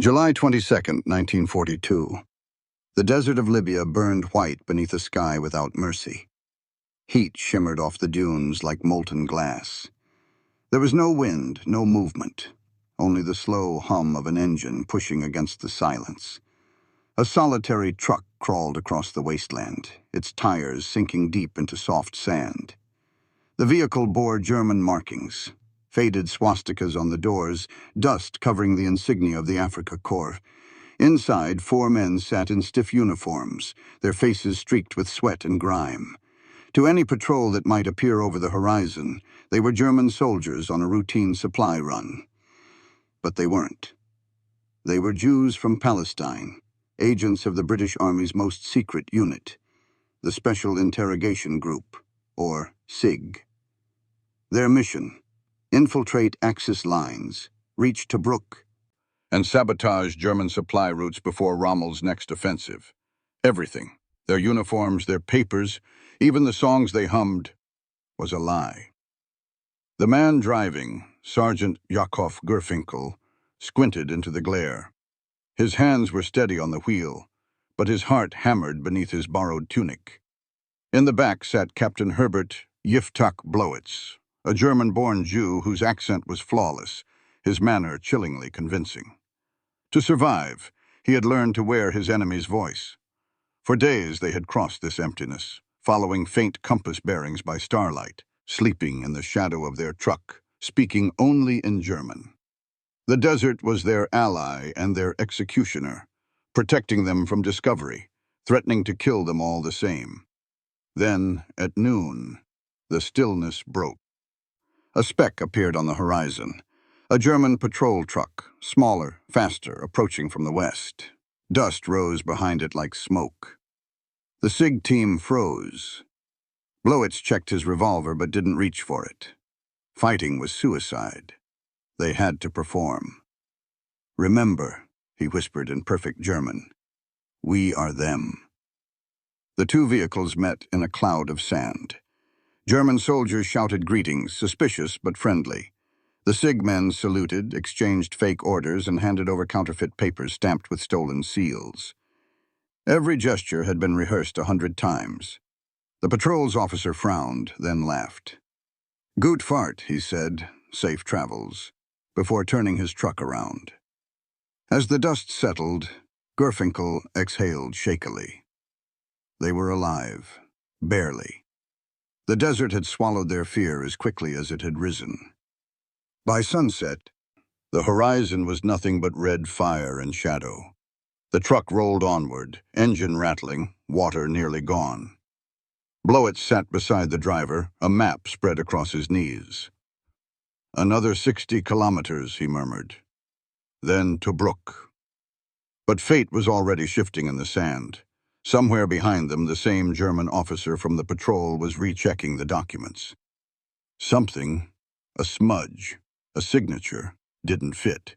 July 22, 1942. The desert of Libya burned white beneath a sky without mercy. Heat shimmered off the dunes like molten glass. There was no wind, no movement, only the slow hum of an engine pushing against the silence. A solitary truck crawled across the wasteland, its tires sinking deep into soft sand. The vehicle bore German markings, faded swastikas on the doors, dust covering the insignia of the Afrika Korps. Inside, 4 men sat in stiff uniforms, their faces streaked with sweat and grime. To any patrol that might appear over the horizon, they were German soldiers on a routine supply run. But they weren't. They were Jews from Palestine, agents of the British Army's most secret unit, the Special Interrogation Group, or SIG. Their mission: infiltrate Axis lines, reach Tobruk, and sabotage German supply routes before Rommel's next offensive. Everything, their uniforms, their papers, even the songs they hummed, was a lie. The man driving, Sergeant Yakov Gerfinkel, squinted into the glare. His hands were steady on the wheel, but his heart hammered beneath his borrowed tunic. In the back sat Captain Herbert Yiftach Blowitz, a German-born Jew whose accent was flawless, his manner chillingly convincing. To survive, he had learned to wear his enemy's voice. For days they had crossed this emptiness, following faint compass bearings by starlight, sleeping in the shadow of their truck, speaking only in German. The desert was their ally and their executioner, protecting them from discovery, threatening to kill them all the same. Then, at noon, the stillness broke. A speck appeared on the horizon. A German patrol truck, smaller, faster, approaching from the west. Dust rose behind it like smoke. The SIG team froze. Blowitz checked his revolver but didn't reach for it. Fighting was suicide. They had to perform. "Remember," he whispered in perfect German, "we are them." The two vehicles met in a cloud of sand. German soldiers shouted greetings, suspicious but friendly. The SIG men saluted, exchanged fake orders, and handed over counterfeit papers stamped with stolen seals. Every gesture had been rehearsed 100 times. The patrol's officer frowned, then laughed. "Gut Fahrt," he said, "safe travels," before turning his truck around. As the dust settled, Gerfinkel exhaled shakily. They were alive, barely. The desert had swallowed their fear as quickly as it had risen. By sunset, the horizon was nothing but red fire and shadow. The truck rolled onward, engine rattling, water nearly gone. Blowitz sat beside the driver, a map spread across his knees. "Another 60 kilometers," he murmured. Then Tobruk. But fate was already shifting in the sand. Somewhere behind them, the same German officer from the patrol was rechecking the documents. Something, a smudge, a signature, didn't fit.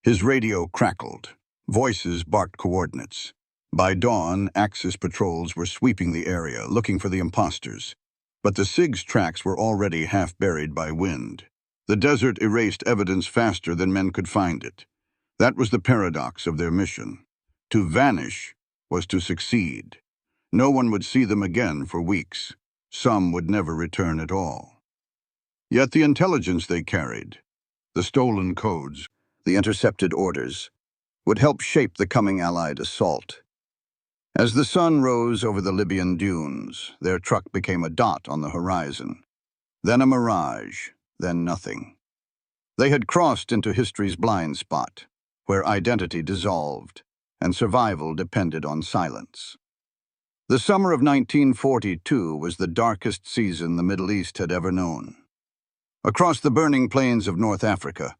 His radio crackled. Voices barked coordinates. By dawn, Axis patrols were sweeping the area, looking for the imposters. But the SIG's tracks were already half buried by wind. The desert erased evidence faster than men could find it. That was the paradox of their mission. To vanish was to succeed. No one would see them again for weeks. Some would never return at all. Yet the intelligence they carried, the stolen codes, the intercepted orders, would help shape the coming Allied assault. As the sun rose over the Libyan dunes, their truck became a dot on the horizon. Then a mirage, then nothing. They had crossed into history's blind spot, where identity dissolved and survival depended on silence. The summer of 1942 was the darkest season the Middle East had ever known. Across the burning plains of North Africa,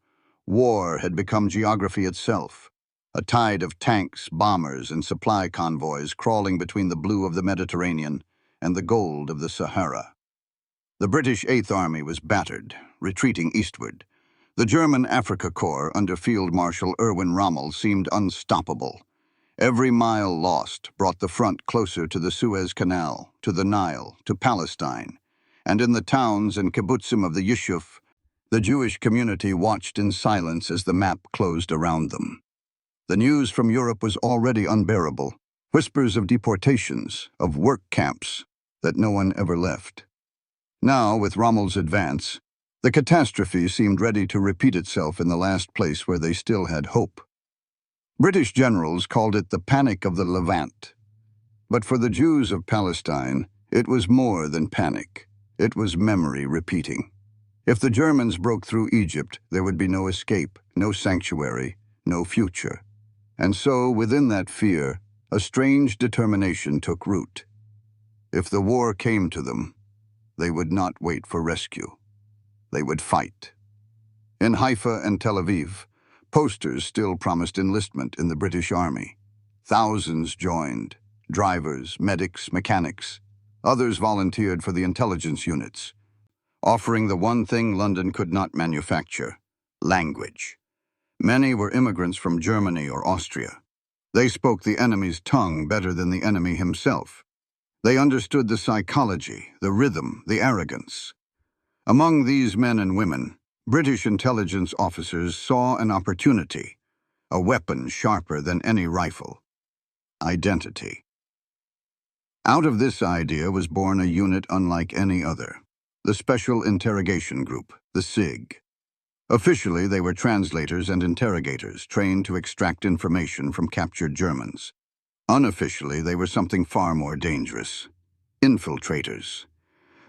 war had become geography itself, a tide of tanks, bombers, and supply convoys crawling between the blue of the Mediterranean and the gold of the Sahara. The British Eighth Army was battered, retreating eastward. The German Afrika Korps under Field Marshal Erwin Rommel seemed unstoppable. Every mile lost brought the front closer to the Suez Canal, to the Nile, to Palestine. And in the towns and kibbutzim of the Yishuv, the Jewish community watched in silence as the map closed around them. The news from Europe was already unbearable. Whispers of deportations, of work camps, that no one ever left. Now, with Rommel's advance, the catastrophe seemed ready to repeat itself in the last place where they still had hope. British generals called it the Panic of the Levant. But for the Jews of Palestine, it was more than panic. It was memory repeating. If the Germans broke through Egypt, there would be no escape, no sanctuary, no future. And so, within that fear, a strange determination took root. If the war came to them, they would not wait for rescue. They would fight. In Haifa and Tel Aviv, posters still promised enlistment in the British Army. Thousands joined, drivers, medics, mechanics. Others volunteered for the intelligence units, offering the one thing London could not manufacture: language. Many were immigrants from Germany or Austria. They spoke the enemy's tongue better than the enemy himself. They understood the psychology, the rhythm, the arrogance. Among these men and women, British intelligence officers saw an opportunity, a weapon sharper than any rifle: identity. Out of this idea was born a unit unlike any other, the Special Interrogation Group, the SIG. Officially, they were translators and interrogators trained to extract information from captured Germans. Unofficially, they were something far more dangerous: infiltrators.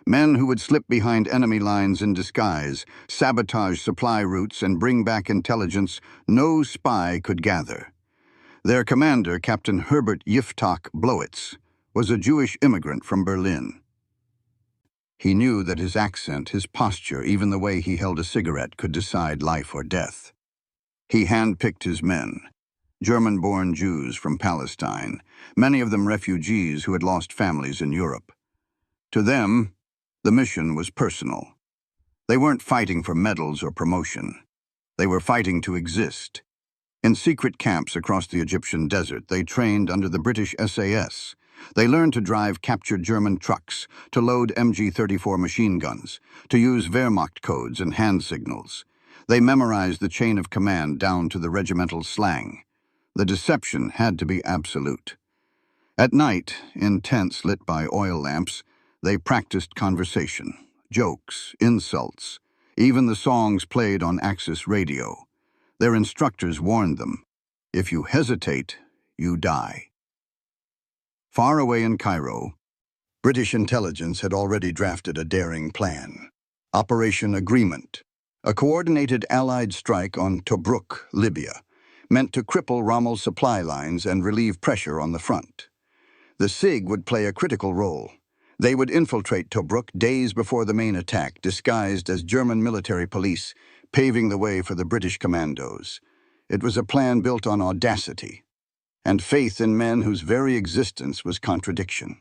Men who would slip behind enemy lines in disguise, sabotage supply routes, and bring back intelligence no spy could gather. Their commander, Captain Herbert Yiftach Blowitz, was a Jewish immigrant from Berlin. He knew that his accent, his posture, even the way he held a cigarette could decide life or death. He handpicked his men, German-born Jews from Palestine, many of them refugees who had lost families in Europe. To them, the mission was personal. They weren't fighting for medals or promotion. They were fighting to exist. In secret camps across the Egyptian desert, they trained under the British SAS. They learned to drive captured German trucks, to load MG-34 machine guns, to use Wehrmacht codes and hand signals. They memorized the chain of command down to the regimental slang. The deception had to be absolute. At night, in tents lit by oil lamps, they practiced conversation, jokes, insults, even the songs played on Axis radio. Their instructors warned them, "If you hesitate, you die." Far away in Cairo, British intelligence had already drafted a daring plan. Operation Agreement, a coordinated Allied strike on Tobruk, Libya, meant to cripple Rommel's supply lines and relieve pressure on the front. The SIG would play a critical role. They would infiltrate Tobruk days before the main attack, disguised as German military police, paving the way for the British commandos. It was a plan built on audacity and faith in men whose very existence was contradiction.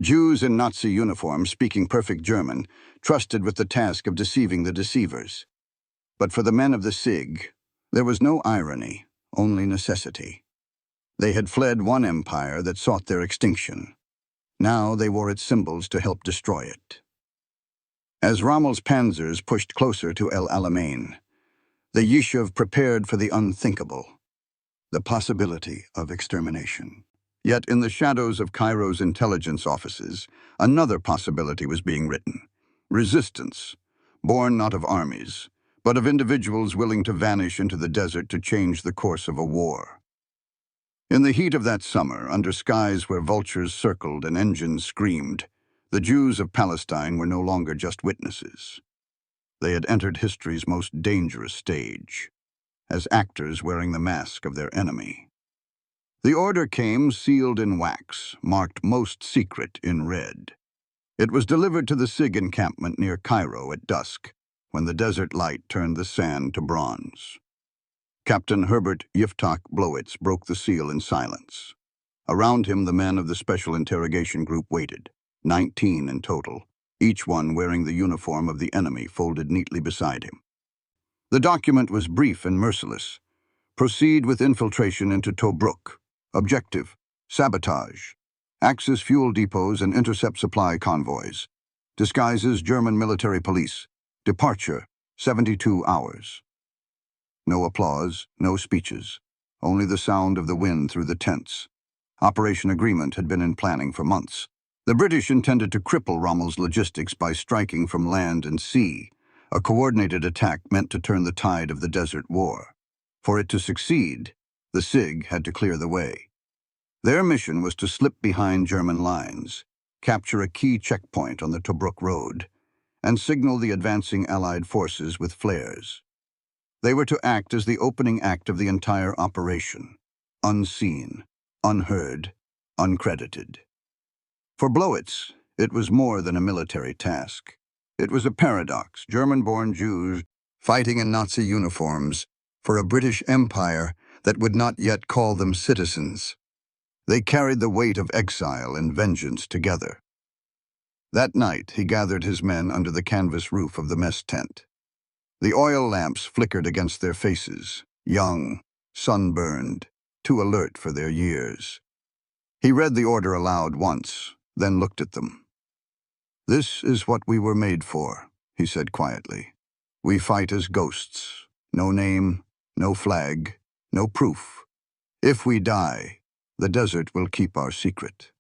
Jews in Nazi uniforms speaking perfect German trusted with the task of deceiving the deceivers. But for the men of the SIG, there was no irony, only necessity. They had fled one empire that sought their extinction. Now they wore its symbols to help destroy it. As Rommel's panzers pushed closer to El Alamein, the Yishuv prepared for the unthinkable, the possibility of extermination. Yet in the shadows of Cairo's intelligence offices, another possibility was being written: resistance, born not of armies, but of individuals willing to vanish into the desert to change the course of a war. In the heat of that summer, under skies where vultures circled and engines screamed, the Jews of Palestine were no longer just witnesses. They had entered history's most dangerous stage, as actors wearing the mask of their enemy. The order came sealed in wax, marked "Most Secret" in red. It was delivered to the SIG encampment near Cairo at dusk, when the desert light turned the sand to bronze. Captain Herbert Yiftach Blowitz broke the seal in silence. Around him, the men of the Special Interrogation Group waited, 19 in total, each one wearing the uniform of the enemy folded neatly beside him. The document was brief and merciless. Proceed with infiltration into Tobruk. Objective: sabotage. Axis fuel depots and intercept supply convoys. Disguises German military police. Departure: 72 hours. No applause, no speeches. only the sound of the wind through the tents. Operation Agreement had been in planning for months. The British intended to cripple Rommel's logistics by striking from land and sea, a coordinated attack meant to turn the tide of the Desert War. For it to succeed, the SIG had to clear the way. Their mission was to slip behind German lines, capture a key checkpoint on the Tobruk road, and signal the advancing Allied forces with flares. They were to act as the opening act of the entire operation, unseen, unheard, uncredited. For Blowitz, it was more than a military task. It was a paradox, German-born Jews fighting in Nazi uniforms for a British Empire that would not yet call them citizens. They carried the weight of exile and vengeance together. That night, he gathered his men under the canvas roof of the mess tent. The oil lamps flickered against their faces, young, sunburned, too alert for their years. He read the order aloud once, then looked at them. "This is what we were made for," he said quietly. "We fight as ghosts. No name, no flag, no proof. If we die, the desert will keep our secret."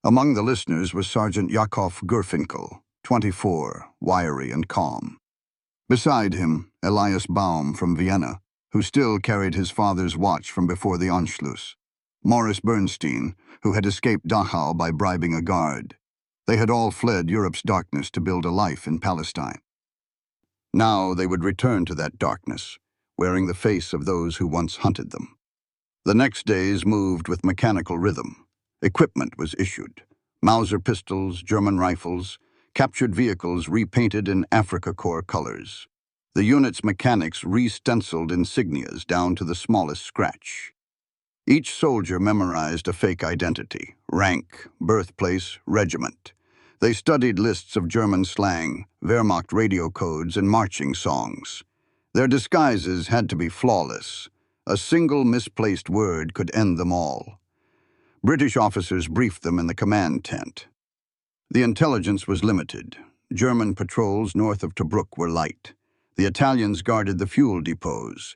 Among the listeners was Sergeant Yakov Gurfinkel, 24, wiry and calm. Beside him, Elias Baum from Vienna, who still carried his father's watch from before the Anschluss. Morris Bernstein, who had escaped Dachau by bribing a guard. They had all fled Europe's darkness to build a life in Palestine. Now they would return to that darkness, wearing the face of those who once hunted them. The next days moved with mechanical rhythm. Equipment was issued. Mauser pistols, German rifles, captured vehicles repainted in Afrika Korps colors. The unit's mechanics re-stenciled insignias down to the smallest scratch. Each soldier memorized a fake identity, rank, birthplace, regiment. They studied lists of German slang, Wehrmacht radio codes, and marching songs. Their disguises had to be flawless. A single misplaced word could end them all. British officers briefed them in the command tent. The intelligence was limited. German patrols north of Tobruk were light. The Italians guarded the fuel depots.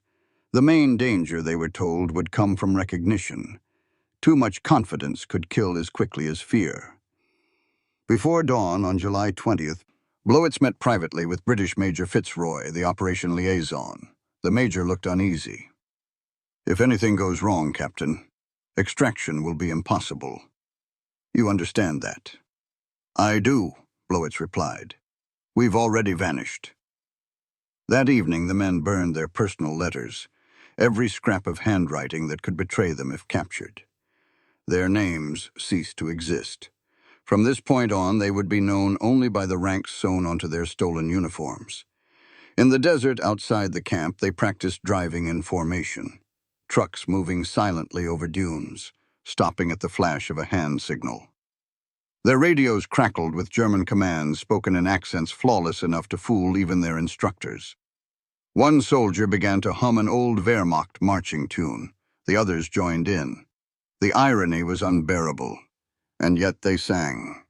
The main danger, they were told, would come from recognition. Too much confidence could kill as quickly as fear. Before dawn on July 20th, Blowitz met privately with British Major Fitzroy, the operation liaison. The major looked uneasy. "If anything goes wrong, Captain, extraction will be impossible. You understand that?" "I do," Blowitz replied. "We've already vanished." That evening, the men burned their personal letters, every scrap of handwriting that could betray them if captured. Their names ceased to exist. From this point on, they would be known only by the ranks sewn onto their stolen uniforms. In the desert outside the camp, they practiced driving in formation, trucks moving silently over dunes, stopping at the flash of a hand signal. Their radios crackled with German commands spoken in accents flawless enough to fool even their instructors. One soldier began to hum an old Wehrmacht marching tune. The others joined in. The irony was unbearable, and yet they sang.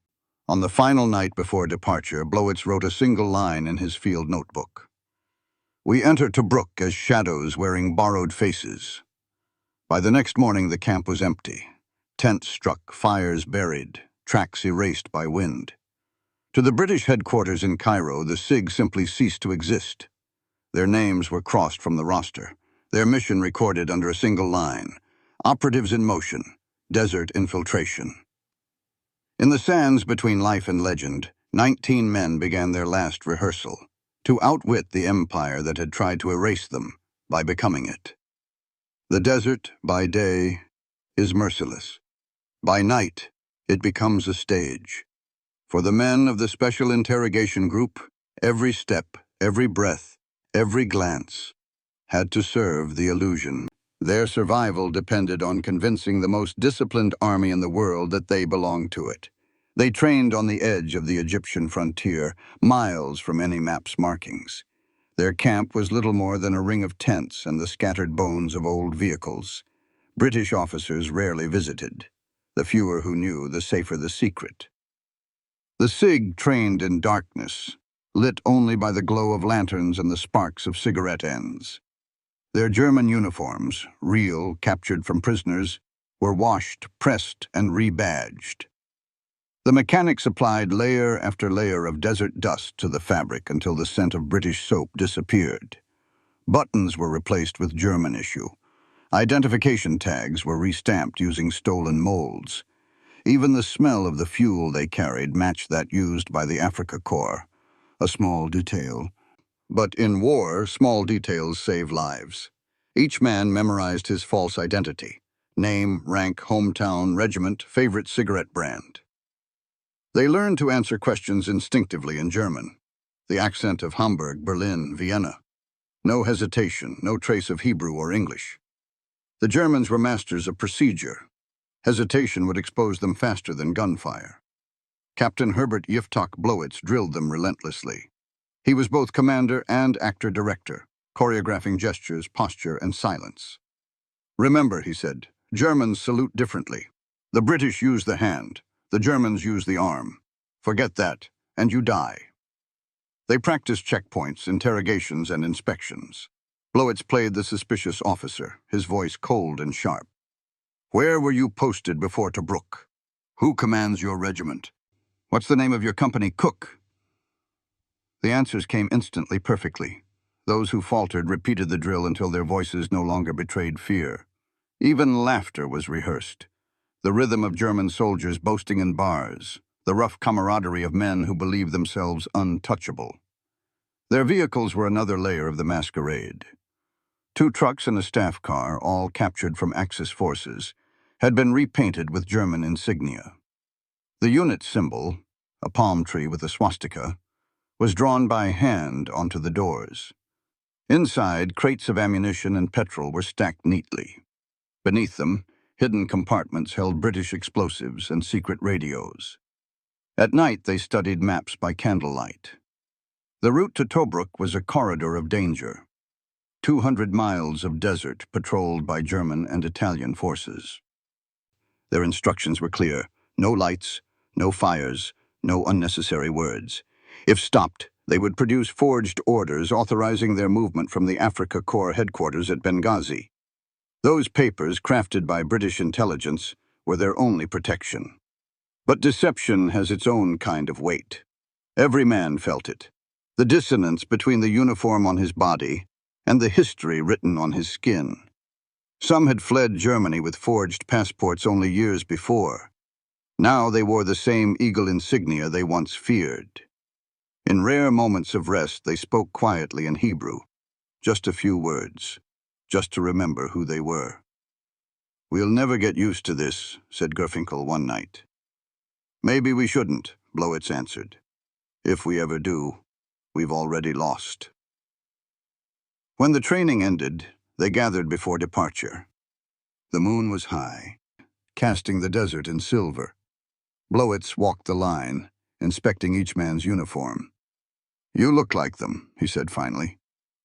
On the final night before departure, Blowitz wrote a single line in his field notebook. "We enter Tobruk as shadows wearing borrowed faces." By the next morning, the camp was empty. Tents struck, fires buried, tracks erased by wind. To the British headquarters in Cairo, the SIG simply ceased to exist. Their names were crossed from the roster, their mission recorded under a single line: Operatives in motion, desert infiltration. In the sands between life and legend, 19 men began their last rehearsal, to outwit the empire that had tried to erase them by becoming it. The desert, by day, is merciless. By night, it becomes a stage. For the men of the Special Interrogation Group, every step, every breath, every glance had to serve the illusion. Their survival depended on convincing the most disciplined army in the world that they belonged to it. They trained on the edge of the Egyptian frontier, miles from any map's markings. Their camp was little more than a ring of tents and the scattered bones of old vehicles. British officers rarely visited. The fewer who knew, the safer the secret. The SIG trained in darkness, lit only by the glow of lanterns and the sparks of cigarette ends. Their German uniforms, real, captured from prisoners, were washed, pressed, and rebadged. The mechanics applied layer after layer of desert dust to the fabric until the scent of British soap disappeared. Buttons were replaced with German issue. Identification tags were restamped using stolen molds. Even the smell of the fuel they carried matched that used by the Afrika Korps, a small detail. But in war, small details save lives. Each man memorized his false identity: name, rank, hometown, regiment, favorite cigarette brand. They learned to answer questions instinctively in German. The accent of Hamburg, Berlin, Vienna. No hesitation, no trace of Hebrew or English. The Germans were masters of procedure. Hesitation would expose them faster than gunfire. Captain Herbert Yiftach Blowitz drilled them relentlessly. He was both commander and actor-director, choreographing gestures, posture, and silence. "Remember," he said, "Germans salute differently. The British use the hand. The Germans use the arm. Forget that, and you die." They practiced checkpoints, interrogations, and inspections. Blowitz played the suspicious officer, his voice cold and sharp. "Where were you posted before Tobruk? Who commands your regiment? What's the name of your company cook?" The answers came instantly, perfectly. Those who faltered repeated the drill until their voices no longer betrayed fear. Even laughter was rehearsed. The rhythm of German soldiers boasting in bars, the rough camaraderie of men who believed themselves untouchable. Their vehicles were another layer of the masquerade. 2 trucks and a staff car, all captured from Axis forces, had been repainted with German insignia. The unit symbol, a palm tree with a swastika, was drawn by hand onto the doors. Inside, crates of ammunition and petrol were stacked neatly. Beneath them, hidden compartments held British explosives and secret radios. At night, they studied maps by candlelight. The route to Tobruk was a corridor of danger. 200 miles of desert patrolled by German and Italian forces. Their instructions were clear: no lights, no fires, no unnecessary words. If stopped, they would produce forged orders authorizing their movement from the Afrika Korps headquarters at Benghazi. Those papers, crafted by British intelligence, were their only protection. But deception has its own kind of weight. Every man felt it. The dissonance between the uniform on his body and the history written on his skin. Some had fled Germany with forged passports only years before. Now they wore the same eagle insignia they once feared. In rare moments of rest, they spoke quietly in Hebrew, just a few words, just to remember who they were. "We'll never get used to this," said Gerfinkel one night. "Maybe we shouldn't," Blowitz answered. "If we ever do, we've already lost." When the training ended, they gathered before departure. The moon was high, casting the desert in silver. Blowitz walked the line, inspecting each man's uniform. "You look like them," he said finally.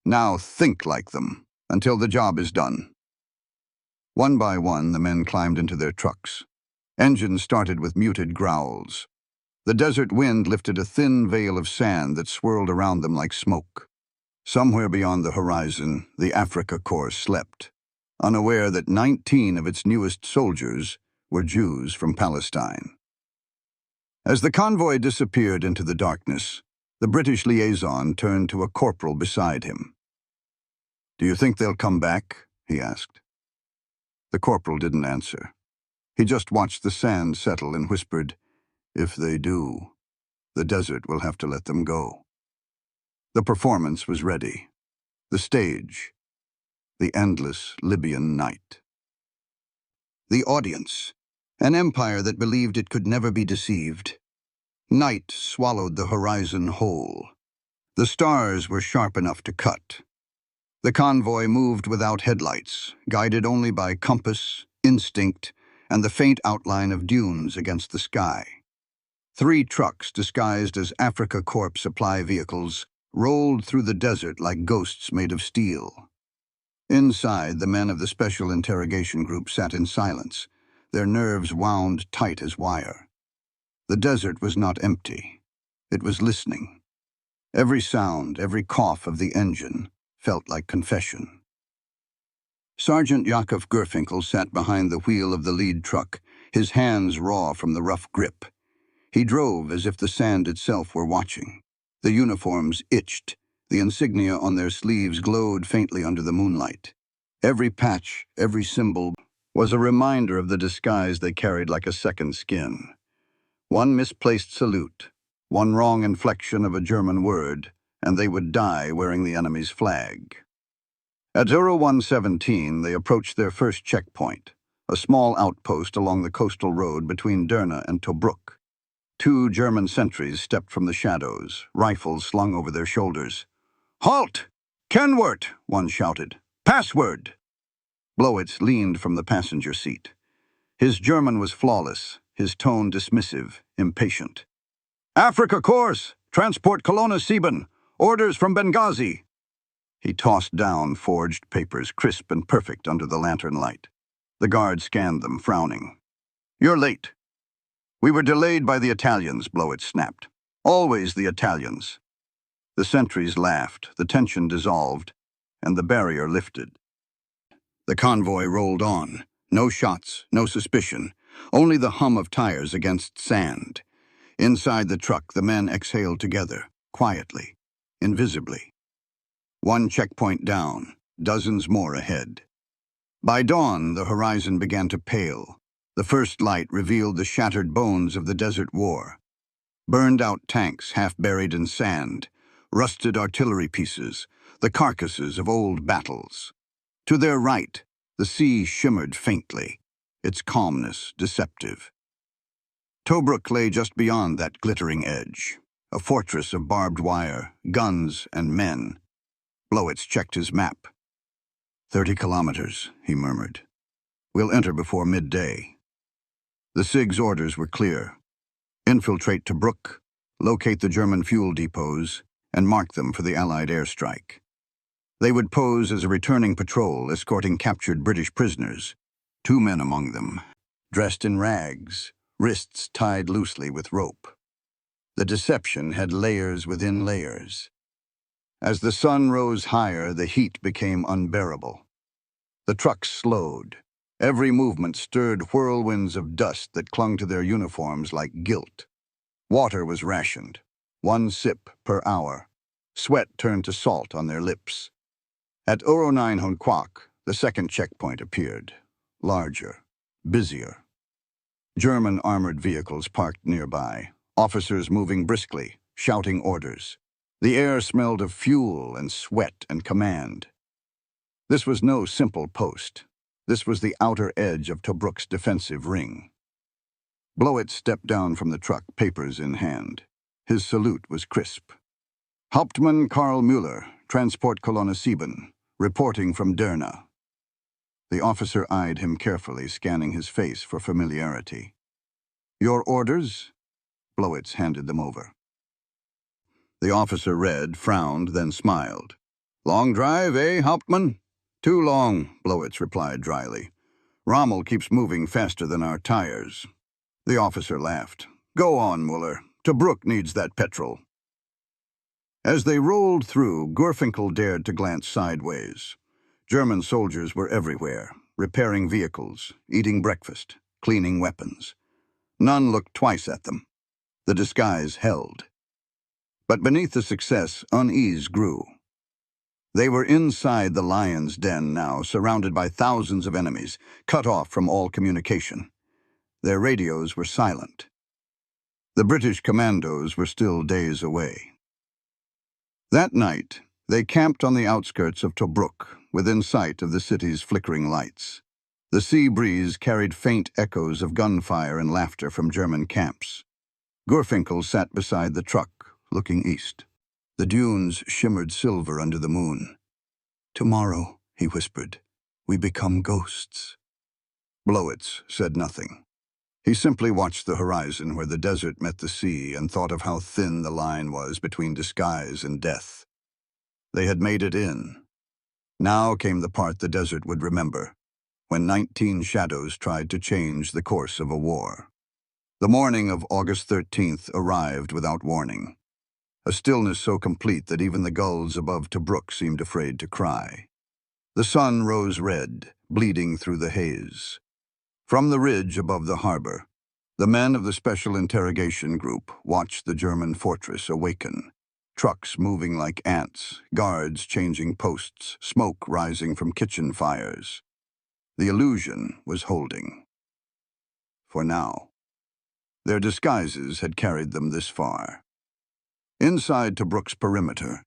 "Now think like them, until the job is done." One by one, the men climbed into their trucks. Engines started with muted growls. The desert wind lifted a thin veil of sand that swirled around them like smoke. Somewhere beyond the horizon, the Afrika Korps slept, unaware that 19 of its newest soldiers were Jews from Palestine. As the convoy disappeared into the darkness, the British liaison turned to a corporal beside him. "Do you think they'll come back?" he asked. The corporal didn't answer. He just watched the sand settle and whispered, "If they do, the desert will have to let them go." The performance was ready. The stage. The endless Libyan night. The audience. An empire that believed it could never be deceived. Night swallowed the horizon whole. The stars were sharp enough to cut. The convoy moved without headlights, guided only by compass, instinct, and the faint outline of dunes against the sky. 3 trucks, disguised as Afrika Korps supply vehicles, rolled through the desert like ghosts made of steel. Inside, the men of the Special Interrogation Group sat in silence, their nerves wound tight as wire. The desert was not empty. It was listening. Every sound, every cough of the engine felt like confession. Sergeant Yakov Gurfinkel sat behind the wheel of the lead truck, his hands raw from the rough grip. He drove as if the sand itself were watching. The uniforms itched. The insignia on their sleeves glowed faintly under the moonlight. Every patch, every symbol, was a reminder of the disguise they carried like a second skin. One misplaced salute, one wrong inflection of a German word, and they would die wearing the enemy's flag. At 0117, they approached their first checkpoint, a small outpost along the coastal road between Derna and Tobruk. Two German sentries stepped from the shadows, rifles slung over their shoulders. "Halt! Kenwort!" one shouted. "Password!" Blowitz leaned from the passenger seat. His German was flawless, his tone dismissive, impatient. "Afrika course! Transport Colonna 7! Orders from Benghazi!" He tossed down forged papers, crisp and perfect under the lantern light. The guard scanned them, frowning. "You're late." "We were delayed by the Italians," Blowitz snapped. "Always the Italians." The sentries laughed, the tension dissolved, and the barrier lifted. The convoy rolled on. No shots, no suspicion, only the hum of tires against sand. Inside the truck, the men exhaled together, quietly, invisibly. One checkpoint down, dozens more ahead. By dawn, the horizon began to pale. The first light revealed the shattered bones of the desert war. Burned-out tanks half buried in sand, rusted artillery pieces, the carcasses of old battles. To their right, the sea shimmered faintly, its calmness deceptive. Tobruk lay just beyond that glittering edge, a fortress of barbed wire, guns, and men. Blowitz checked his map. 30 kilometers, he murmured. "We'll enter before midday." The SIG's orders were clear. Infiltrate Tobruk, locate the German fuel depots, and mark them for the Allied airstrike. They would pose as a returning patrol escorting captured British prisoners, 2 men among them, dressed in rags, wrists tied loosely with rope. The deception had layers within layers. As the sun rose higher, the heat became unbearable. The trucks slowed. Every movement stirred whirlwinds of dust that clung to their uniforms like guilt. Water was rationed, 1 sip per hour. Sweat turned to salt on their lips. At 09:00, the second checkpoint appeared, larger, busier. German armored vehicles parked nearby, officers moving briskly, shouting orders. The air smelled of fuel and sweat and command. This was no simple post. This was the outer edge of Tobruk's defensive ring. Blowitz stepped down from the truck, papers in hand. His salute was crisp. "Hauptmann Karl Müller, Transport Colonna 7, reporting from Derna." The officer eyed him carefully, scanning his face for familiarity. "Your orders?" Blowitz handed them over. The officer read, frowned, then smiled. "Long drive, eh, Hauptmann?" "Too long," Blowitz replied dryly. "Rommel keeps moving faster than our tires." The officer laughed. "Go on, Müller. Tobruk needs that petrol." As they rolled through, Gurfinkel dared to glance sideways. German soldiers were everywhere, repairing vehicles, eating breakfast, cleaning weapons. None looked twice at them. The disguise held. But beneath the success, unease grew. They were inside the lion's den now, surrounded by thousands of enemies, cut off from all communication. Their radios were silent. The British commandos were still days away. That night, they camped on the outskirts of Tobruk, within sight of the city's flickering lights. The sea breeze carried faint echoes of gunfire and laughter from German camps. Gurfinkel sat beside the truck, looking east. The dunes shimmered silver under the moon. "Tomorrow," he whispered, "we become ghosts." Blowitz said nothing. He simply watched the horizon where the desert met the sea and thought of how thin the line was between disguise and death. They had made it in. Now came the part the desert would remember, when 19 shadows tried to change the course of a war. The morning of August 13th arrived without warning. A stillness so complete that even the gulls above Tobruk seemed afraid to cry. The sun rose red, bleeding through the haze. From the ridge above the harbor, the men of the Special Interrogation Group watched the German fortress awaken. Trucks moving like ants, guards changing posts, smoke rising from kitchen fires. The illusion was holding. For now. Their disguises had carried them this far. Inside Tobruk's perimeter,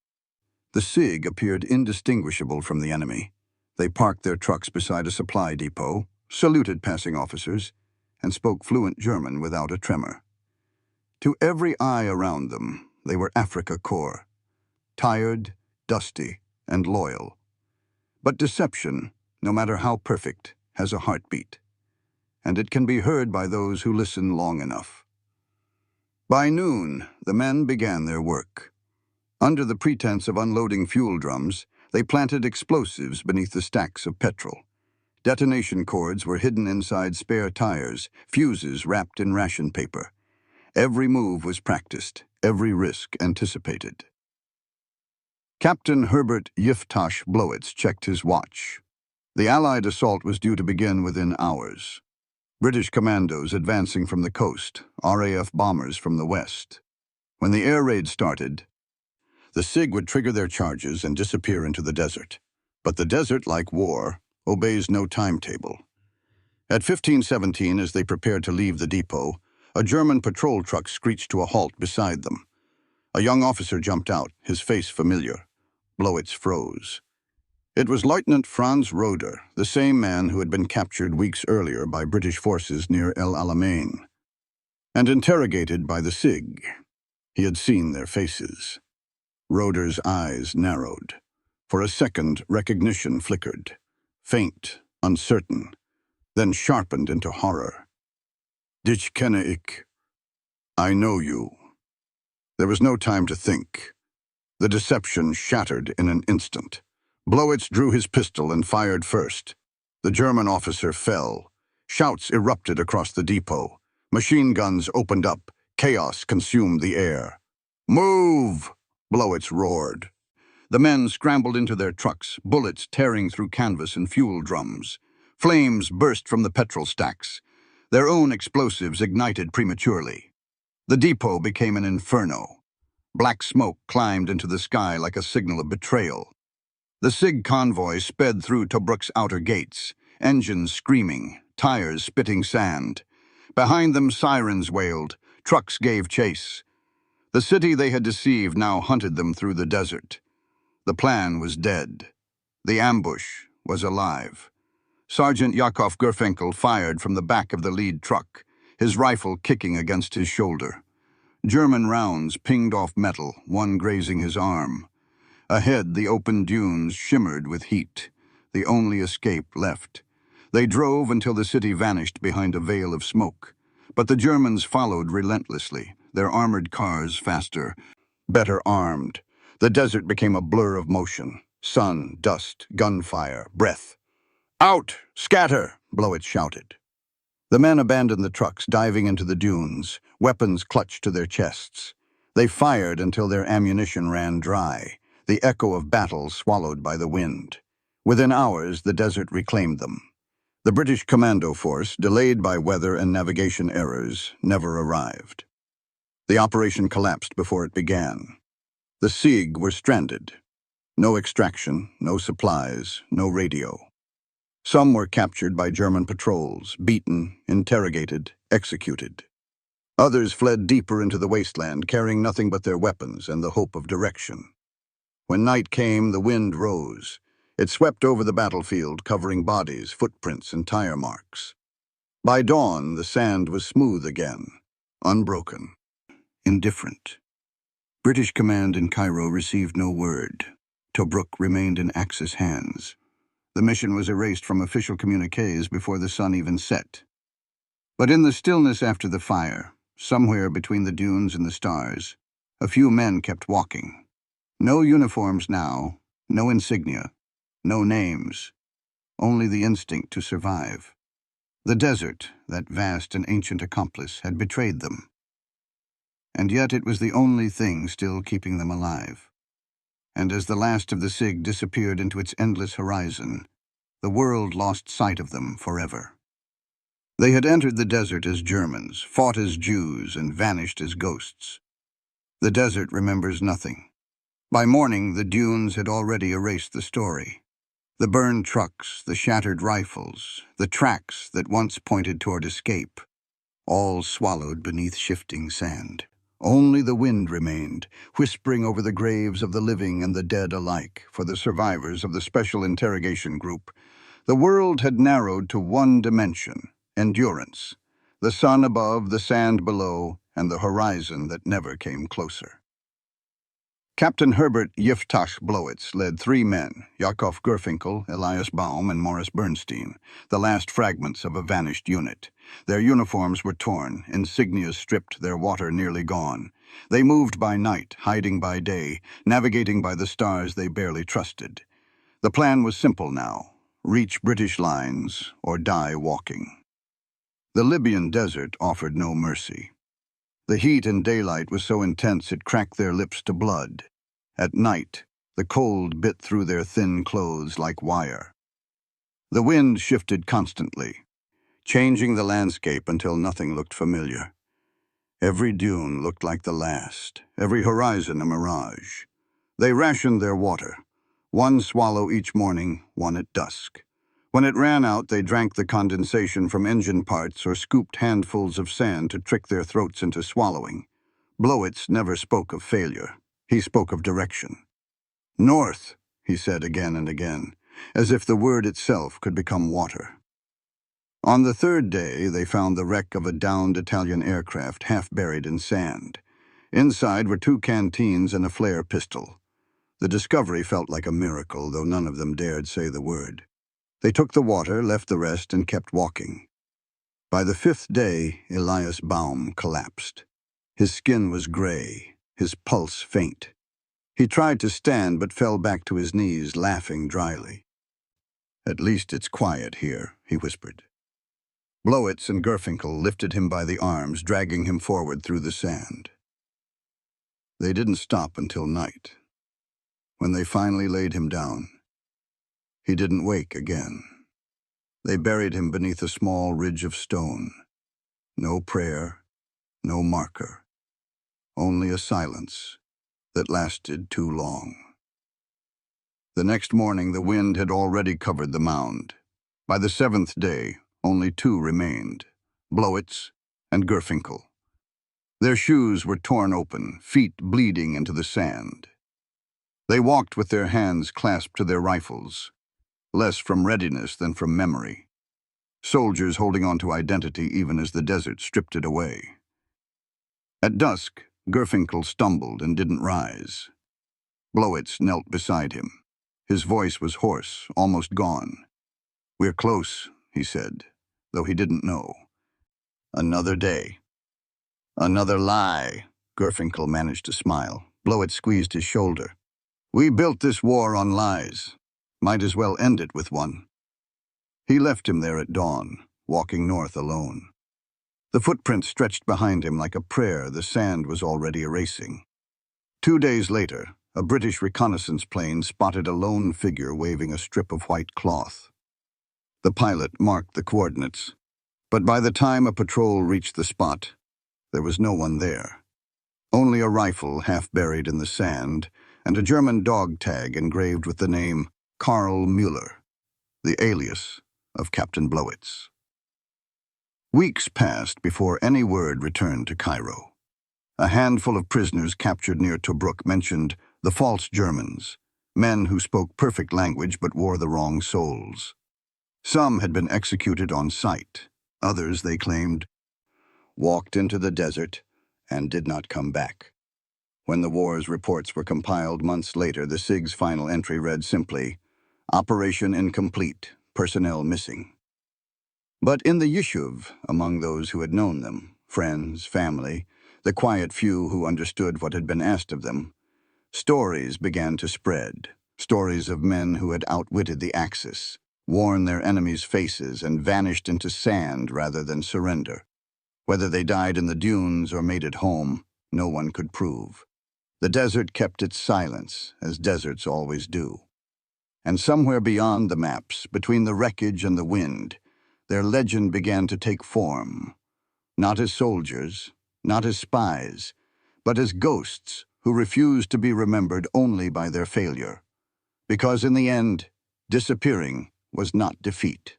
the SIG appeared indistinguishable from the enemy. They parked their trucks beside a supply depot, saluted passing officers, and spoke fluent German without a tremor. To every eye around them, they were Afrika Korps, tired, dusty, and loyal. But deception, no matter how perfect, has a heartbeat, and it can be heard by those who listen long enough. By noon, the men began their work. Under the pretense of unloading fuel drums, they planted explosives beneath the stacks of petrol. Detonation cords were hidden inside spare tires, fuses wrapped in ration paper. Every move was practiced, every risk anticipated. Captain Herbert Yiftash Blowitz checked his watch. The Allied assault was due to begin within hours. British commandos advancing from the coast, RAF bombers from the west. When the air raid started, the SIG would trigger their charges and disappear into the desert. But the desert, like war, obeys no timetable. At 15:17, as they prepared to leave the depot, a German patrol truck screeched to a halt beside them. A young officer jumped out, his face familiar. Blowitz froze. It was Lieutenant Franz Roeder, the same man who had been captured weeks earlier by British forces near El Alamein, and interrogated by the SIG. He had seen their faces. Roeder's eyes narrowed. For a second, recognition flickered. Faint, uncertain, then sharpened into horror. Dich kenne ich. I know you. There was no time to think. The deception shattered in an instant. Blowitz drew his pistol and fired first. The German officer fell. Shouts erupted across the depot. Machine guns opened up. Chaos consumed the air. "Move!" Blowitz roared. The men scrambled into their trucks, bullets tearing through canvas and fuel drums. Flames burst from the petrol stacks. Their own explosives ignited prematurely. The depot became an inferno. Black smoke climbed into the sky like a signal of betrayal. The SIG convoy sped through Tobruk's outer gates, engines screaming, tires spitting sand. Behind them, sirens wailed, trucks gave chase. The city they had deceived now hunted them through the desert. The plan was dead. The ambush was alive. Sergeant Yakov Gerfenkel fired from the back of the lead truck, his rifle kicking against his shoulder. German rounds pinged off metal, one grazing his arm. Ahead, the open dunes shimmered with heat, the only escape left. They drove until the city vanished behind a veil of smoke. But the Germans followed relentlessly, their armored cars faster, better armed. The desert became a blur of motion. Sun, dust, gunfire, breath. "Out! Scatter!" Blowitz shouted. The men abandoned the trucks, diving into the dunes, weapons clutched to their chests. They fired until their ammunition ran dry, the echo of battle swallowed by the wind. Within hours, the desert reclaimed them. The British commando force, delayed by weather and navigation errors, never arrived. The operation collapsed before it began. The SIG were stranded. No extraction, no supplies, no radio. Some were captured by German patrols, beaten, interrogated, executed. Others fled deeper into the wasteland, carrying nothing but their weapons and the hope of direction. When night came, the wind rose. It swept over the battlefield, covering bodies, footprints, and tire marks. By dawn, the sand was smooth again, unbroken, indifferent. British command in Cairo received no word. Tobruk remained in Axis hands. The mission was erased from official communiques before the sun even set. But in the stillness after the fire, somewhere between the dunes and the stars, a few men kept walking. No uniforms now, no insignia, no names, only the instinct to survive. The desert, that vast and ancient accomplice, had betrayed them. And yet it was the only thing still keeping them alive. and as the last of the SIG disappeared into its endless horizon, the world lost sight of them forever. They had entered the desert as Germans, fought as Jews, and vanished as ghosts. The desert remembers nothing. By morning, the dunes had already erased the story. The burned trucks, the shattered rifles, the tracks that once pointed toward escape, all swallowed beneath shifting sand. Only the wind remained, whispering over the graves of the living and the dead alike, for the survivors of the Special Interrogation Group. The world had narrowed to one dimension: endurance. The sun above, the sand below, and the horizon that never came closer. Captain Herbert Yiftach Blowitz led 3 men, Yakov Gerfinkel, Elias Baum, and Morris Bernstein, the last fragments of a vanished unit. Their uniforms were torn, insignias stripped, their water nearly gone. They moved by night, hiding by day, navigating by the stars they barely trusted. The plan was simple now: reach British lines or die walking. The Libyan desert offered no mercy. The heat in daylight was so intense it cracked their lips to blood. At night, the cold bit through their thin clothes like wire. The wind shifted constantly, changing the landscape until nothing looked familiar. Every dune looked like the last, every horizon a mirage. They rationed their water, 1 swallow each morning, 1 at dusk. When it ran out, they drank the condensation from engine parts or scooped handfuls of sand to trick their throats into swallowing. Blowitz never spoke of failure. He spoke of direction. "North," he said again and again, as if the word itself could become water. On the 3rd day, they found the wreck of a downed Italian aircraft half buried in sand. Inside were 2 canteens and a flare pistol. The discovery felt like a miracle, though none of them dared say the word. They took the water, left the rest, and kept walking. By the 5th day, Elias Baum collapsed. His skin was gray, his pulse faint. He tried to stand but fell back to his knees, laughing dryly. "At least it's quiet here," he whispered. Blowitz and Gerfinkel lifted him by the arms, dragging him forward through the sand. They didn't stop until night. When they finally laid him down, he didn't wake again. They buried him beneath a small ridge of stone. No prayer, no marker, only a silence that lasted too long. The next morning, the wind had already covered the mound. By the 7th day, only 2 remained, Blowitz and Gerfinkel. Their shoes were torn open, feet bleeding into the sand. They walked with their hands clasped to their rifles, less from readiness than from memory. Soldiers holding on to identity even as the desert stripped it away. At dusk, Gerfinkel stumbled and didn't rise. Blowitz knelt beside him. His voice was hoarse, almost gone. "We're close," he said, though he didn't know. "Another day." "Another lie." Gerfinkel managed to smile. Blowitz squeezed his shoulder. "We built this war on lies. Might as well end it with one." He left him there at dawn, walking north alone. The footprints stretched behind him like a prayer the sand was already erasing. 2 days later, a British reconnaissance plane spotted a lone figure waving a strip of white cloth. The pilot marked the coordinates, but by the time a patrol reached the spot, there was no one there. Only a rifle half buried in the sand and a German dog tag engraved with the name Karl Müller, the alias of Captain Blowitz. Weeks passed before any word returned to Cairo. A handful of prisoners captured near Tobruk mentioned the false Germans, men who spoke perfect language but wore the wrong souls. Some had been executed on sight. Others, they claimed, walked into the desert and did not come back. When the war's reports were compiled months later, the SIG's final entry read simply, "Operation incomplete, personnel missing." But in the Yishuv, among those who had known them, friends, family, the quiet few who understood what had been asked of them, stories began to spread, stories of men who had outwitted the Axis, worn their enemies' faces, and vanished into sand rather than surrender. Whether they died in the dunes or made it home, no one could prove. The desert kept its silence, as deserts always do. And somewhere beyond the maps, between the wreckage and the wind, their legend began to take form, not as soldiers, not as spies, but as ghosts who refused to be remembered only by their failure. Because in the end, disappearing was not defeat.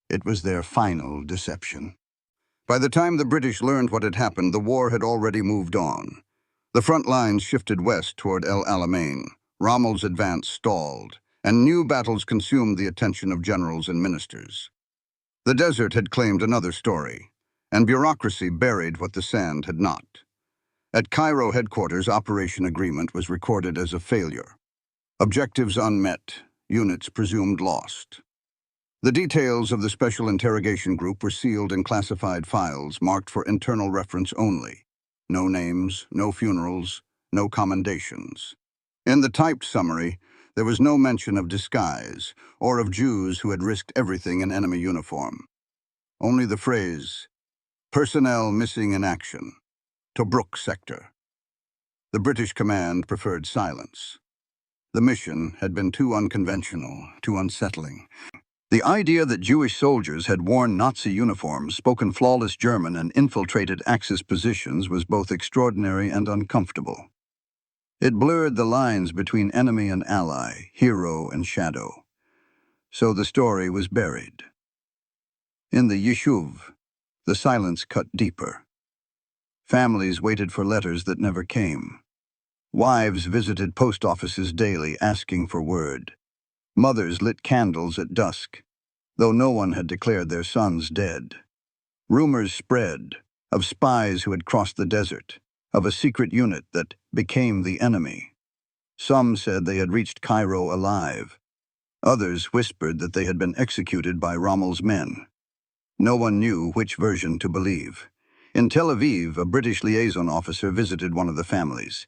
It was their final deception. By the time the British learned what had happened, the war had already moved on. The front lines shifted west toward El Alamein. Rommel's advance stalled, and new battles consumed the attention of generals and ministers. The desert had claimed another story, and bureaucracy buried what the sand had not. At Cairo headquarters, Operation Agreement was recorded as a failure. Objectives unmet, units presumed lost. The details of the Special Interrogation Group were sealed in classified files marked for internal reference only. No names, no funerals, no commendations. In the typed summary, there was no mention of disguise or of Jews who had risked everything in enemy uniform. Only the phrase, "Personnel missing in action, Tobruk sector." The British command preferred silence. The mission had been too unconventional, too unsettling. The idea that Jewish soldiers had worn Nazi uniforms, spoken flawless German, and infiltrated Axis positions was both extraordinary and uncomfortable. It blurred the lines between enemy and ally, hero and shadow. So the story was buried. In the Yishuv, the silence cut deeper. Families waited for letters that never came. Wives visited post offices daily asking for word. Mothers lit candles at dusk, though no one had declared their sons dead. Rumors spread of spies who had crossed the desert, of a secret unit that became the enemy. Some said they had reached Cairo alive. Others whispered that they had been executed by Rommel's men. No one knew which version to believe. In Tel Aviv, a British liaison officer visited one of the families.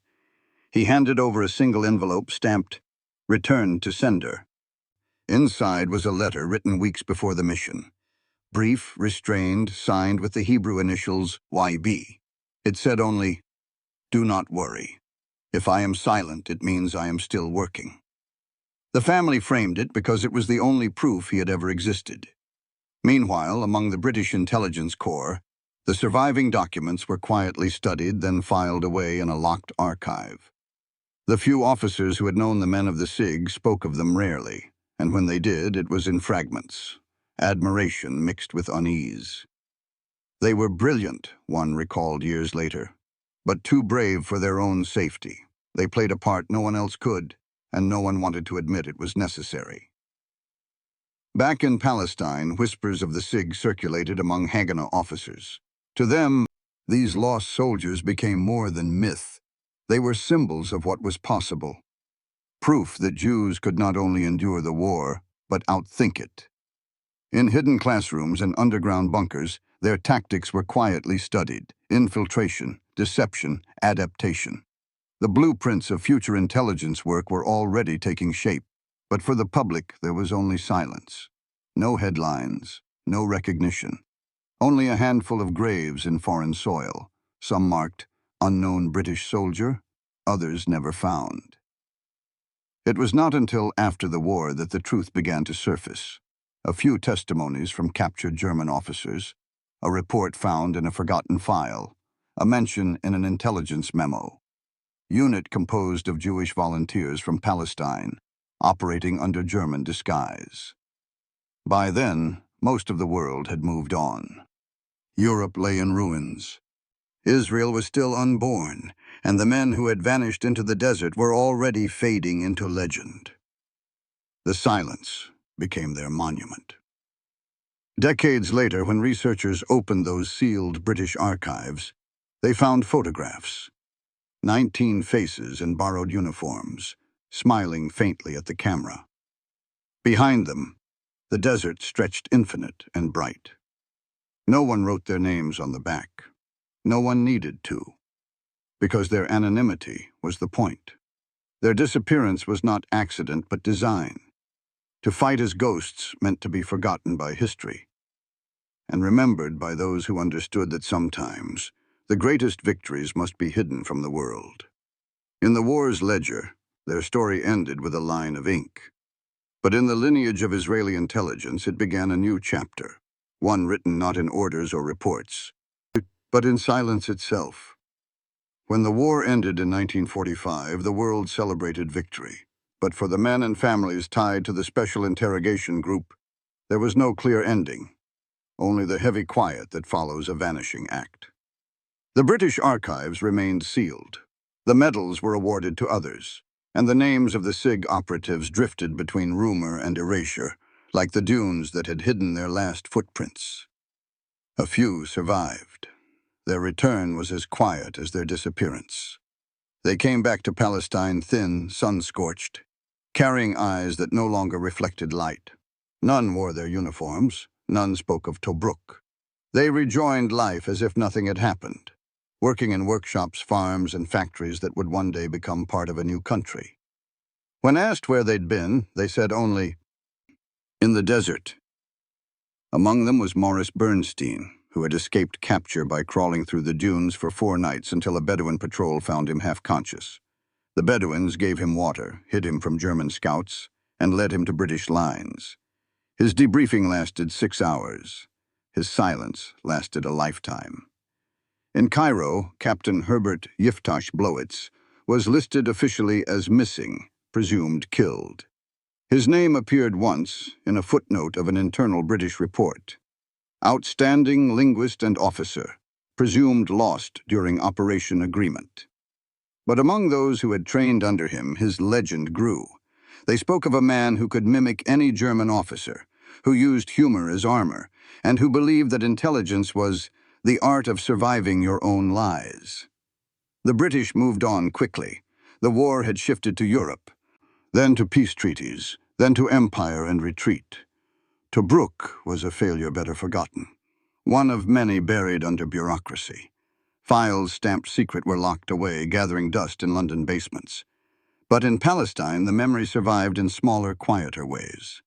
He handed over a single envelope stamped, "Returned to sender." Inside was a letter written weeks before the mission. Brief, restrained, signed with the Hebrew initials YB. It said only, "Do not worry. If I am silent, it means I am still working." The family framed it because it was the only proof he had ever existed. Meanwhile, among the British Intelligence Corps, the surviving documents were quietly studied, then filed away in a locked archive. The few officers who had known the men of the SIG spoke of them rarely, and when they did, it was in fragments, admiration mixed with unease. They were brilliant, one recalled years later, but too brave for their own safety. They played a part no one else could, and no one wanted to admit it was necessary. Back in Palestine, whispers of the SIG circulated among Haganah officers. To them, these lost soldiers became more than myth. They were symbols of what was possible. Proof that Jews could not only endure the war, but outthink it. In hidden classrooms and underground bunkers, their tactics were quietly studied: infiltration, deception, adaptation. The blueprints of future intelligence work were already taking shape, but for the public there was only silence. No headlines, no recognition. Only a handful of graves in foreign soil, some marked "Unknown British Soldier," others never found. It was not until after the war that the truth began to surface. A few testimonies from captured German officers, a report found in a forgotten file, a mention in an intelligence memo. Unit composed of Jewish volunteers from Palestine, operating under German disguise. By then, most of the world had moved on. Europe lay in ruins. Israel was still unborn, and the men who had vanished into the desert were already fading into legend. The silence became their monument. Decades later, when researchers opened those sealed British archives, they found photographs. 19 faces in borrowed uniforms, smiling faintly at the camera. Behind them, the desert stretched infinite and bright. No one wrote their names on the back. No one needed to, because their anonymity was the point. Their disappearance was not accident but design. To fight as ghosts meant to be forgotten by history, and remembered by those who understood that sometimes the greatest victories must be hidden from the world. In the war's ledger, their story ended with a line of ink. But in the lineage of Israeli intelligence, it began a new chapter, one written not in orders or reports, but in silence itself. When the war ended in 1945, the world celebrated victory. But for the men and families tied to the Special Interrogation Group, there was no clear ending, only the heavy quiet that follows a vanishing act. The British archives remained sealed. The medals were awarded to others, and the names of the SIG operatives drifted between rumor and erasure, like the dunes that had hidden their last footprints. A few survived. Their return was as quiet as their disappearance. They came back to Palestine thin, sun-scorched, carrying eyes that no longer reflected light. None wore their uniforms, none spoke of Tobruk. They rejoined life as if nothing had happened, working in workshops, farms, and factories that would one day become part of a new country. When asked where they'd been, they said only, "In the desert." Among them was Morris Bernstein, who had escaped capture by crawling through the dunes for 4 nights until a Bedouin patrol found him half-conscious. The Bedouins gave him water, hid him from German scouts, and led him to British lines. His debriefing lasted 6 hours. His silence lasted a lifetime. In Cairo, Captain Herbert Yiftash Blowitz was listed officially as missing, presumed killed. His name appeared once in a footnote of an internal British report. Outstanding linguist and officer, presumed lost during Operation Agreement. But among those who had trained under him, his legend grew. They spoke of a man who could mimic any German officer, who used humor as armor, and who believed that intelligence was the art of surviving your own lies. The British moved on quickly. The war had shifted to Europe, then to peace treaties, then to empire and retreat. Tobruk was a failure better forgotten, one of many buried under bureaucracy. Files stamped secret were locked away, gathering dust in London basements. But in Palestine, the memory survived in smaller, quieter ways.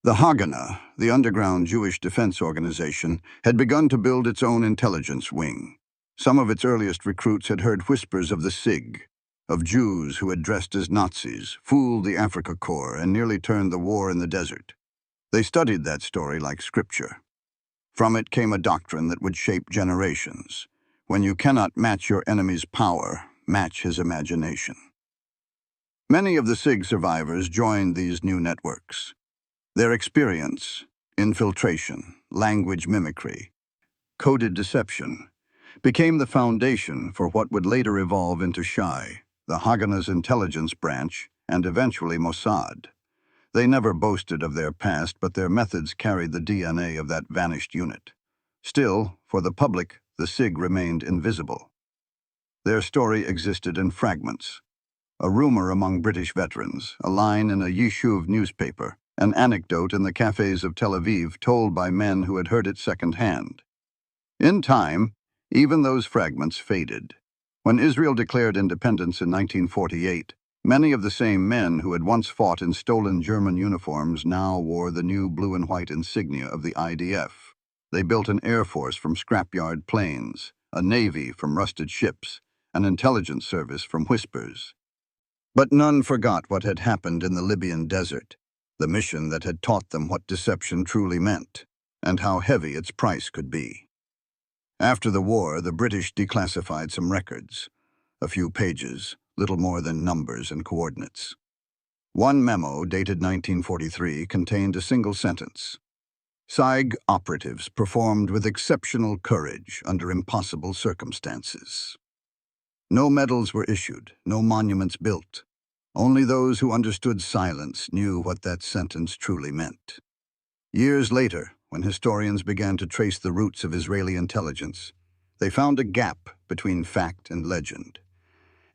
The Haganah, the underground Jewish defense organization, had begun to build its own intelligence wing. Some of its earliest recruits had heard whispers of the SIG, of Jews who had dressed as Nazis, fooled the Afrika Korps, and nearly turned the war in the desert. They studied that story like scripture. From it came a doctrine that would shape generations. When you cannot match your enemy's power, match his imagination. Many of the SIG survivors joined these new networks. Their experience, infiltration, language mimicry, coded deception, became the foundation for what would later evolve into Shai, the Haganah's intelligence branch, and eventually Mossad. They never boasted of their past, but their methods carried the DNA of that vanished unit. Still, for the public, the SIG remained invisible. Their story existed in fragments. A rumor among British veterans, a line in a Yishuv newspaper, an anecdote in the cafes of Tel Aviv told by men who had heard it secondhand. In time, even those fragments faded. When Israel declared independence in 1948, many of the same men who had once fought in stolen German uniforms now wore the new blue and white insignia of the IDF. They built an air force from scrapyard planes, a navy from rusted ships, an intelligence service from whispers. But none forgot what had happened in the Libyan desert, the mission that had taught them what deception truly meant, and how heavy its price could be. After the war, the British declassified some records. A few pages, little more than numbers and coordinates. One memo, dated 1943, contained a single sentence. SIG operatives performed with exceptional courage under impossible circumstances. No medals were issued, no monuments built. Only those who understood silence knew what that sentence truly meant. Years later, when historians began to trace the roots of Israeli intelligence, they found a gap between fact and legend.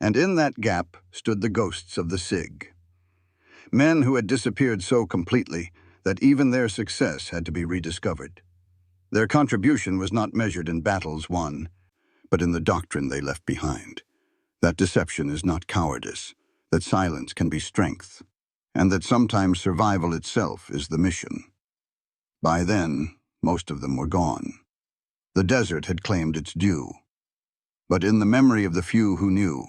And in that gap stood the ghosts of the SIG. Men who had disappeared so completely that even their success had to be rediscovered. Their contribution was not measured in battles won, but in the doctrine they left behind. That deception is not cowardice, that silence can be strength, and that sometimes survival itself is the mission. By then, most of them were gone. The desert had claimed its due. But in the memory of the few who knew,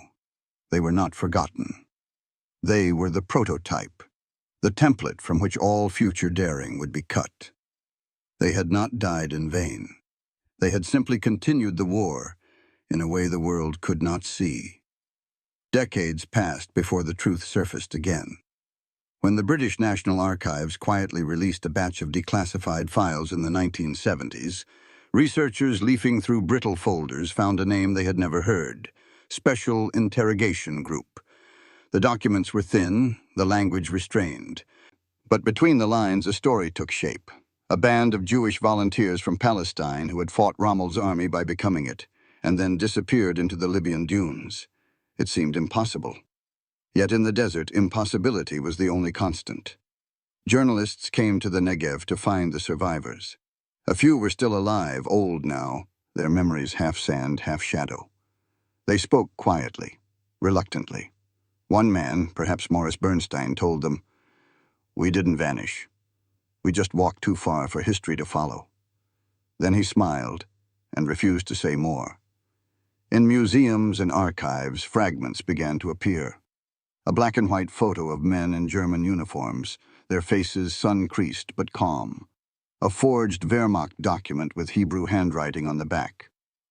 They were not forgotten. They were the prototype, the template from which all future daring would be cut. They had not died in vain. They had simply continued the war in a way the world could not see. Decades passed before the truth surfaced again. When the British National Archives quietly released a batch of declassified files in the 1970s, researchers leafing through brittle folders found a name they had never heard: Special Interrogation Group. The documents were thin, the language restrained. But between the lines, a story took shape. A band of Jewish volunteers from Palestine who had fought Rommel's army by becoming it, and then disappeared into the Libyan dunes. It seemed impossible. Yet in the desert, impossibility was the only constant. Journalists came to the Negev to find the survivors. A few were still alive, old now, their memories half sand, half shadow. They spoke quietly, reluctantly. One man, perhaps Morris Bernstein, told them, "We didn't vanish. We just walked too far for history to follow." Then he smiled and refused to say more. In museums and archives, fragments began to appear. A black and white photo of men in German uniforms, their faces sun-creased but calm. A forged Wehrmacht document with Hebrew handwriting on the back.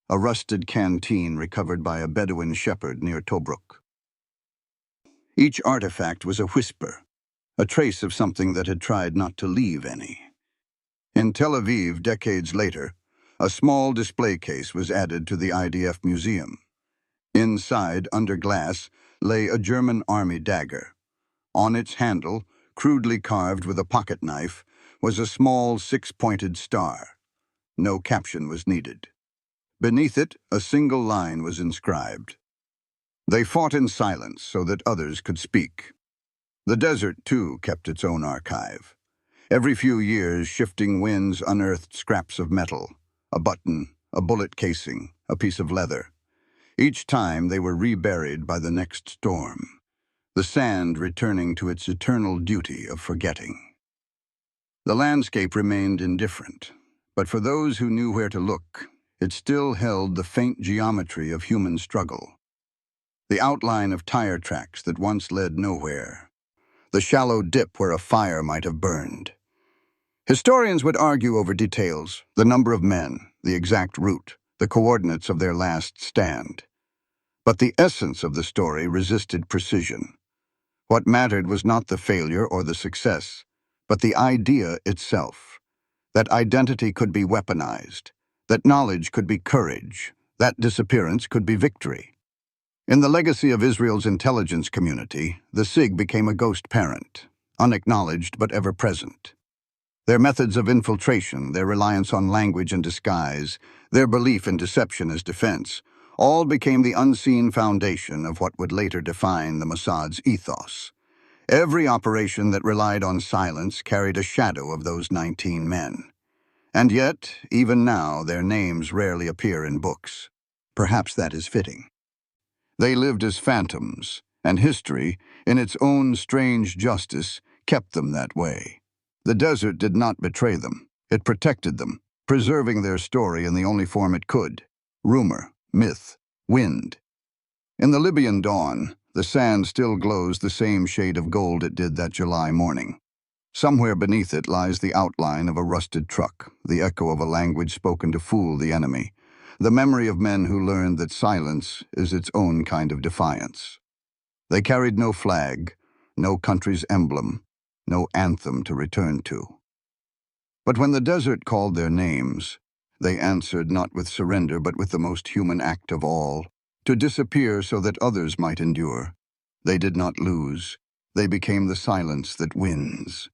A rusted canteen recovered by a Bedouin shepherd near Tobruk. Each artifact was a whisper, a trace of something that had tried not to leave any. In Tel Aviv, decades later, a small display case was added to the IDF museum. Inside, under glass, lay a German army dagger. On its handle, crudely carved with a pocket knife, was a small six-pointed star. No caption was needed. Beneath it, a single line was inscribed: "They fought in silence so that others could speak." The desert, too, kept its own archive. Every few years, shifting winds unearthed scraps of metal, a button, a bullet casing, a piece of leather. Each time they were reburied by the next storm, the sand returning to its eternal duty of forgetting. The landscape remained indifferent, but for those who knew where to look, it still held the faint geometry of human struggle. The outline of tire tracks that once led nowhere. The shallow dip where a fire might have burned. Historians would argue over details: the number of men, the exact route, the coordinates of their last stand. But the essence of the story resisted precision. What mattered was not the failure or the success, but the idea itself. That identity could be weaponized, that knowledge could be courage, that disappearance could be victory. In the legacy of Israel's intelligence community, the SIG became a ghost parent, unacknowledged but ever present. Their methods of infiltration, their reliance on language and disguise, their belief in deception as defense, all became the unseen foundation of what would later define the Mossad's ethos. Every operation that relied on silence carried a shadow of those 19 men. And yet, even now, their names rarely appear in books. Perhaps that is fitting. They lived as phantoms, and history, in its own strange justice, kept them that way. The desert did not betray them. It protected them, preserving their story in the only form it could: rumor, myth, wind. In the Libyan dawn, the sand still glows the same shade of gold it did that July morning. Somewhere beneath it lies the outline of a rusted truck, the echo of a language spoken to fool the enemy, the memory of men who learned that silence is its own kind of defiance. They carried no flag, no country's emblem, no anthem to return to. But when the desert called their names, they answered not with surrender but with the most human act of all: to disappear so that others might endure. They did not lose. They became the silence that wins.